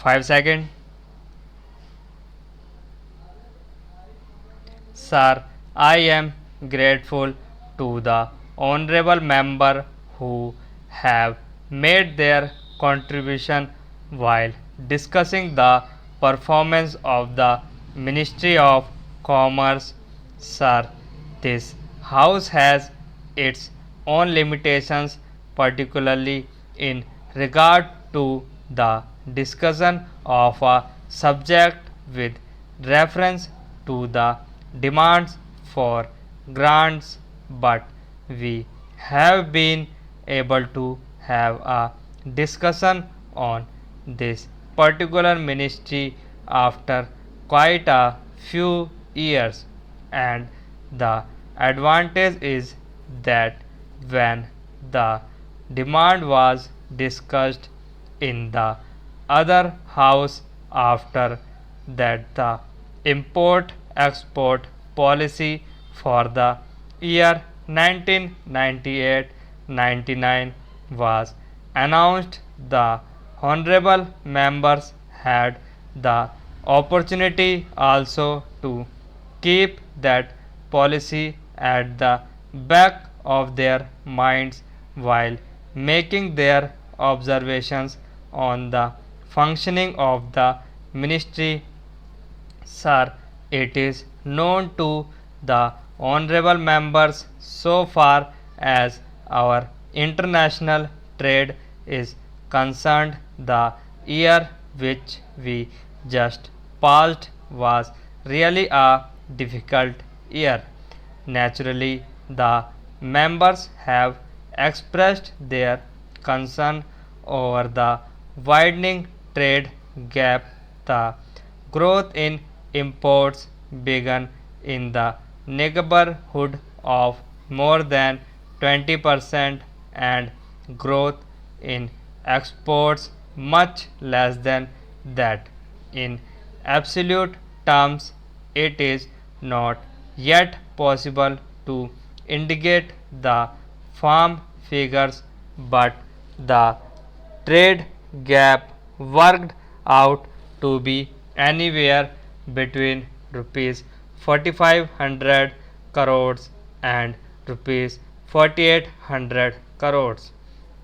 5 seconds. Sir, I am grateful to the honorable member who have made their contribution while discussing the performance of the Ministry of Commerce. Sir, this House has its own limitations, particularly in regard to the discussion of a subject with reference to the demands for grants, but we have been able to have a discussion on this particular ministry after quite a few years, and the advantage is that when the demand was discussed in the other house after that, the import export policy for the year 1998-99 was announced. The honorable members had the opportunity also to keep that policy at the back of their minds while making their observations on the functioning of the ministry. Sir, it is known to the honorable members so far as our international trade is concerned, the year which we just passed was really a difficult year. Naturally, the members have expressed their concern over the widening trade gap. The growth in imports began in the neighborhood of more than 20% and growth in exports much less than that. In absolute terms, it is not yet possible to indicate the firm figures, but the trade gap worked out to be anywhere between rupees 4500 crores and rupees 4800 crores.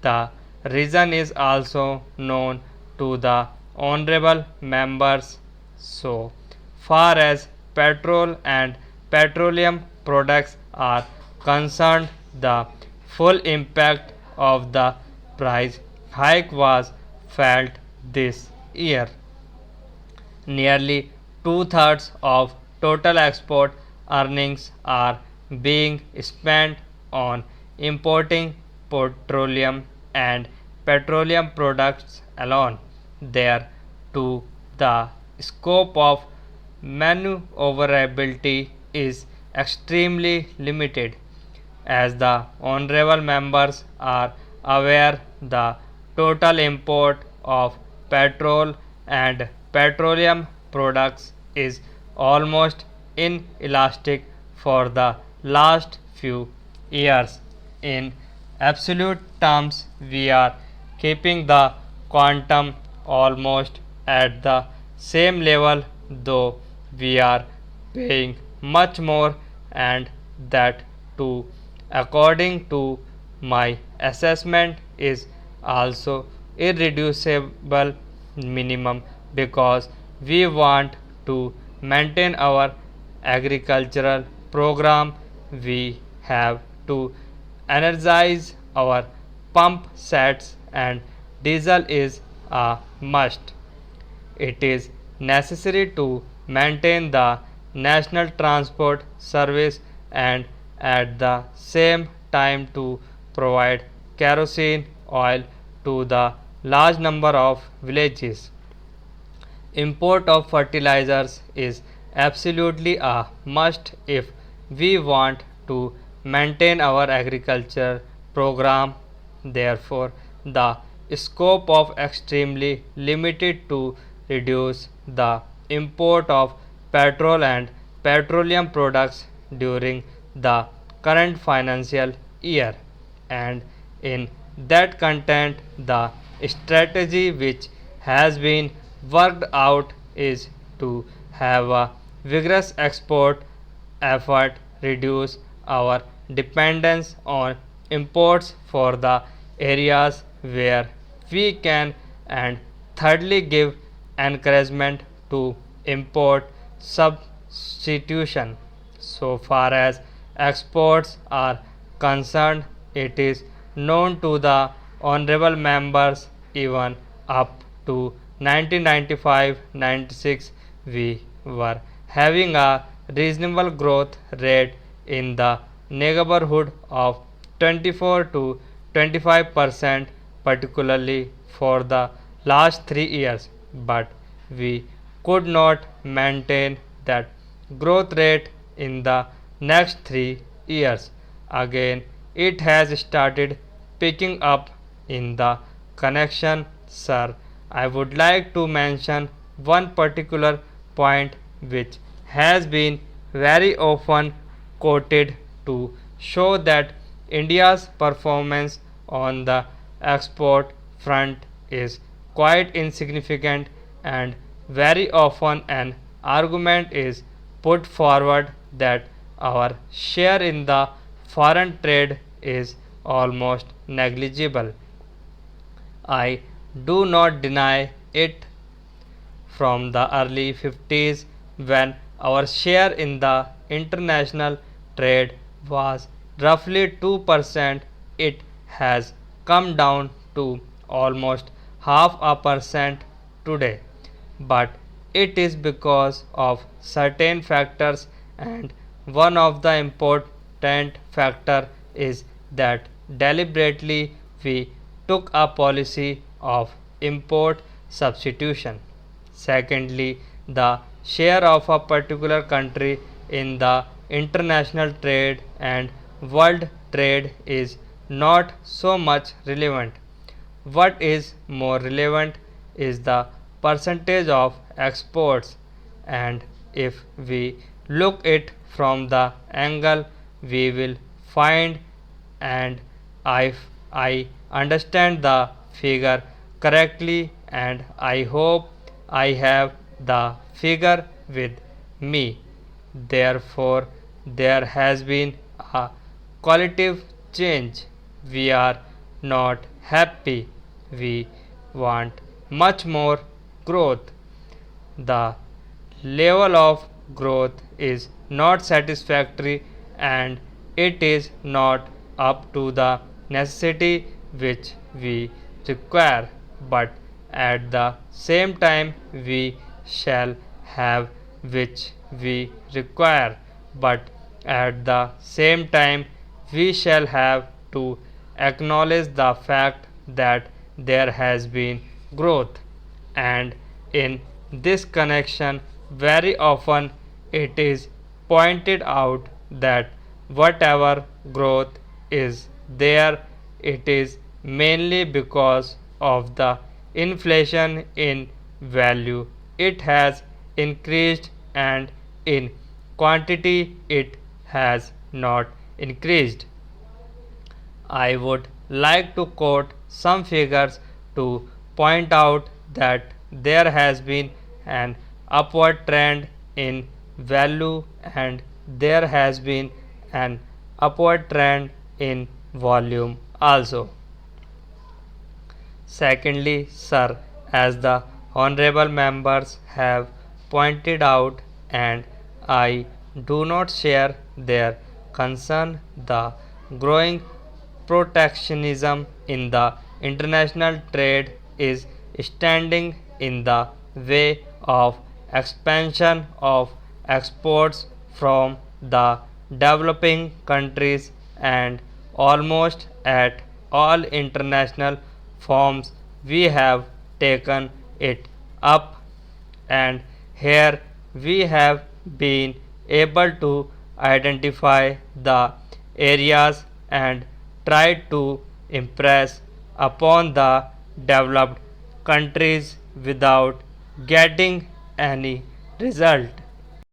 The reason is also known to the honorable members. So far as petrol and petroleum products are concerned, the full impact of the price hike was felt this year. Nearly two-thirds of total export earnings are being spent on importing petroleum and petroleum products alone. There, too, the scope of maneuverability is extremely limited. As the honorable members are aware, the total import of petrol and petroleum products is almost inelastic for the last few years. In absolute terms, we are keeping the quantum almost at the same level, though we are paying much more, and that too, according to my assessment, is also irreducible minimum, because we want to maintain our agricultural program. We have to energize our pump sets, and diesel is a must. It is necessary to maintain the national transport service and at the same time to provide kerosene oil to the large number of villages. Import of fertilizers is absolutely a must if we want to maintain our agriculture program. Therefore, the scope of extremely limited to reduce the import of petrol and petroleum products during the current financial year, and in that content the strategy which has been worked out is to have a vigorous export effort, reduce our dependence on imports for the areas where we can, and thirdly give encouragement to import substitution. So far as exports are concerned, it is known to the honorable members even up to 1995-96 we were having a reasonable growth rate in the neighborhood of 24 to 25%, particularly for the last 3 years, but we could not maintain that growth rate in the next 3 years. Again, it has started picking up in the connection, sir. I would like to mention one particular point which has been very often quoted to show that India's performance on the export front is quite insignificant, and very often an argument is put forward that our share in the foreign trade is almost negligible. I do not deny it. From the early 50s, when our share in the international trade was roughly 2%, it has come down to almost half a percent today. But it is because of certain factors, and one of the important factor is that deliberately we took a policy of import substitution. Secondly, the share of a particular country in the international trade and world trade is not so much relevant. What is more relevant is the percentage of exports, and if we look it from the angle we will find, and if I understand the figure correctly, and I hope I have the figure with me, therefore there has been a qualitative change. We are not happy. We want much more growth. The level of growth is not satisfactory, and it is not up to the necessity which we require, but at the same time we shall have which we require, but at the same time we shall have to acknowledge the fact that there has been growth, and in this connection very often it is pointed out that whatever growth is there, it is mainly because of the inflation in value. It has increased, and in quantity it has not increased. I would like to quote some figures to point out that there has been an upward trend in value, and there has been an upward trend in volume also. Secondly, sir, as the honorable members have pointed out, and I do not share their concern, the growing protectionism in the international trade is standing in the way of expansion of exports from the developing countries, and almost at all international forms we have taken it up, and here we have been able to identify the areas and try to impress upon the developed countries without getting any result.